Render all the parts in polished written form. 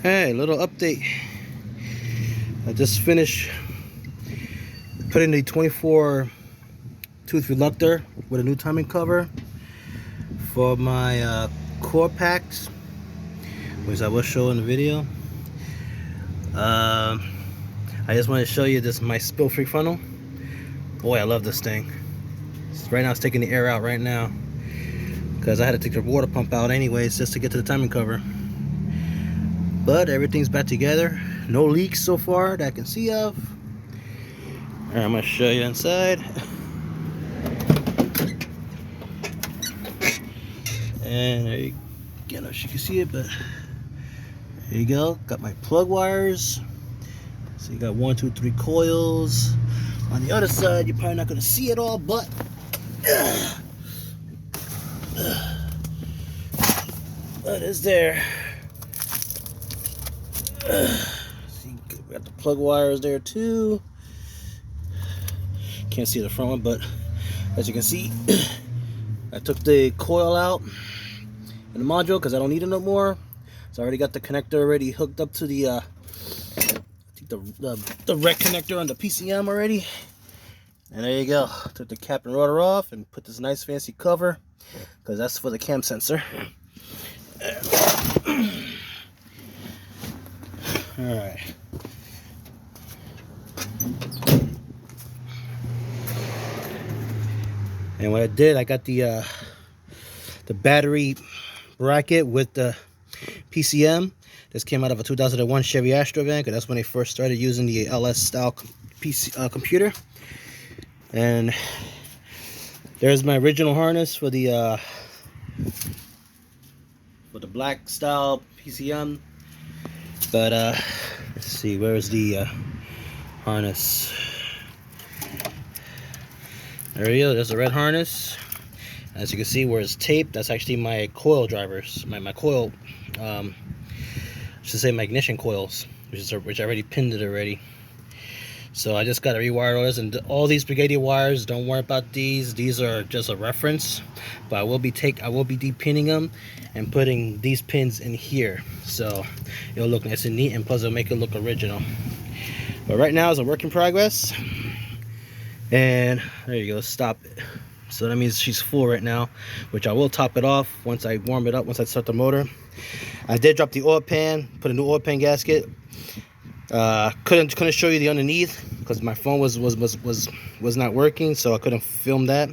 Hey, little update. I just finished putting the 24 tooth reluctor with a new timing cover for my core packs, which I will show in the video. I just want to show you this my spill free funnel. Boy, I love this thing. Right now it's taking the air out right now because I had to take the water pump out anyways just to get to the timing cover. But everything's back together. No leaks so far that I can see of. Alright, I'm gonna show you inside. And there you go. I don't know if you can see it, but there you go. Got my plug wires. So you got 1, 2, 3 coils. On the other side, you're probably not gonna see it all, but it's there. See, we got the plug wires there too. Can't see the front one, but as you can see, I took the coil out in the module because I don't need it no more. So I already got the connector already hooked up to the I think the rec connector on the PCM already. And there you go. Took the cap and rotor off and put this nice fancy cover because that's for the cam sensor. Alright. And what I did, I got the battery bracket with the PCM. This came out of a 2001 Chevy Astro van, because that's when they first started using the LS style PC computer. And there's my original harness for the black style PCM. But let's see, where's the harness? There you go. There's the red harness. As you can see, where it's taped, that's actually my coil drivers, my coil, should say my ignition coils, which I already pinned it already. So I just got to rewire those, and all these spaghetti wires, don't worry about these. These are just a reference, but I will be depinning them and putting these pins in here, so it'll look nice and neat, and plus it'll make it look original. But right now it's a work in progress, and there you go. Stop it. So that means she's full right now, which I will top it off once I warm it up, once I start the motor. I did drop the oil pan, put a new oil pan gasket. Couldn't show you the underneath because my phone was not working, so I couldn't film that.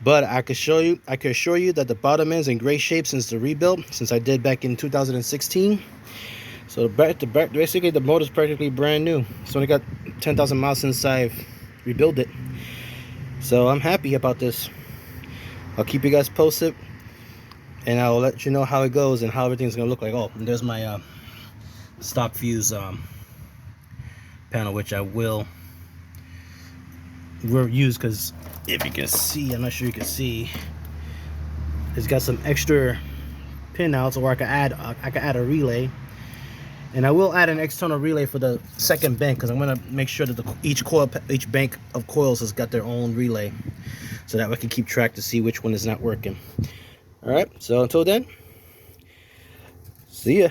But I could assure you that the bottom end's in great shape since the rebuild, since I did back in 2016. So basically the motor's practically brand new. It's only got 10,000 miles since I've rebuilt it. So I'm happy about this. I'll keep you guys posted, and I'll let you know how it goes and how everything's gonna look like. Oh, and there's my stock fuse panel, which I will use, because if you can see, I'm not sure you can see, it's got some extra pin outs, or I could add a relay, and I will add an external relay for the second bank, because I'm going to make sure that each bank of coils has got their own relay, so that we can keep track to see which one is not working. All right, so until then, see ya.